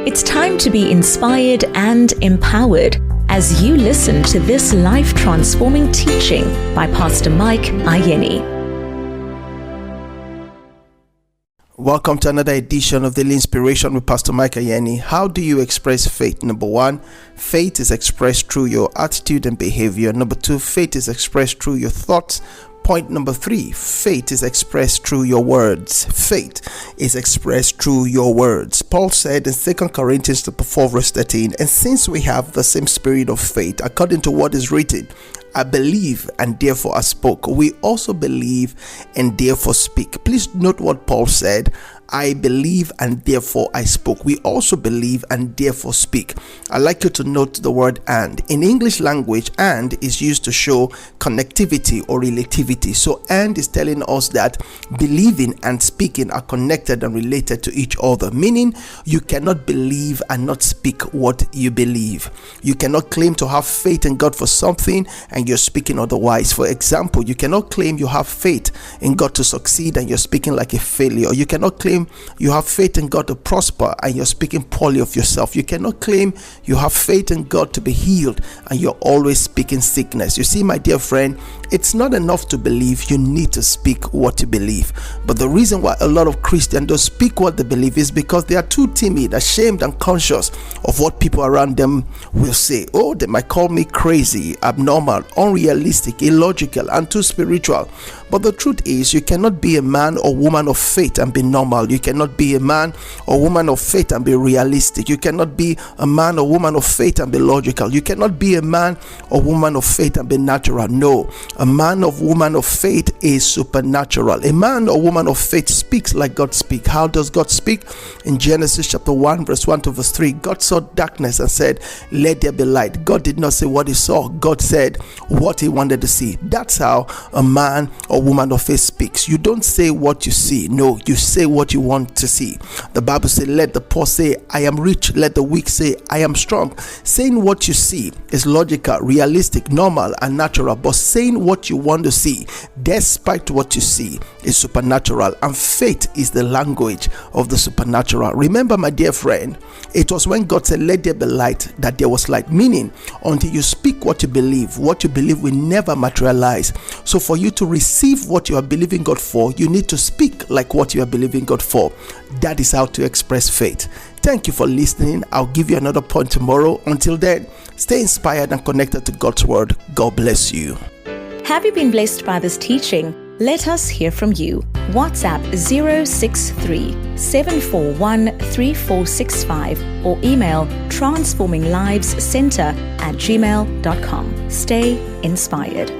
It's time to be inspired and empowered as you listen to this life-transforming teaching by Pastor Mike Ayeni. Welcome to another edition of Daily Inspiration with Pastor Mike Ayeni. How do you express faith? Number one, faith is expressed through your attitude and behavior. Number two, faith is expressed through your thoughts. Point number three, faith is expressed through your words. Faith is expressed through your words. Paul said in 2 Corinthians 4 verse 13, and since we have the same spirit of faith, according to what is written, I believe and therefore I spoke. We also believe and therefore speak. Please note what Paul said. I believe and therefore I spoke. We also believe and therefore speak. I'd like you to note the word and. In English language, and is used to show connectivity or relativity. So and is telling us that believing and speaking are connected and related to each other, meaning you cannot believe and not speak what you believe. You cannot claim to have faith in God for something and you're speaking otherwise. For example, you cannot claim you have faith in God to succeed and you're speaking like a failure. You cannot claim you have faith in God to prosper and you're speaking poorly of yourself. You cannot claim you have faith in God to be healed and you're always speaking sickness. You see, my dear friend, it's not enough to believe. You need to speak what you believe. But the reason why a lot of Christians don't speak what they believe is because they are too timid, ashamed, and conscious of what people around them will say. Oh, they might call me crazy, abnormal, unrealistic, illogical, and too spiritual. But the truth is, you cannot be a man or woman of faith and be normal. You cannot be a man or woman of faith and be realistic. You cannot be a man or woman of faith and be logical. You cannot be a man or woman of faith and be natural. No, a man or woman of faith is supernatural. A man or woman of faith speaks like God speaks. How does God speak? In Genesis chapter 1 verse 1 to verse 3, God saw darkness and said, let there be light. God did not say what he saw. God said what he wanted to see. That's how a man or woman of faith speaks. You don't say what you see. No, you say what you want to see. The Bible says, let the poor say, I am rich. Let the weak say, I am strong. Saying what you see is logical, realistic, normal, and natural. But saying what you want to see, despite what you see, is supernatural. And faith is the language of the supernatural. Remember, my dear friend, it was when God said, let there be light, that there was light. Meaning, until you speak what you believe will never materialize. So for you to receive what you are believing God for, you need to speak like what you are believing God for. That is how to express faith. Thank you for listening. I'll give you another point tomorrow. Until then, stay inspired and connected to God's word. God bless you. Have you been blessed by this teaching? Let us hear from you. WhatsApp 063 741 3465 or email transforminglivescenter@gmail.com. Stay inspired.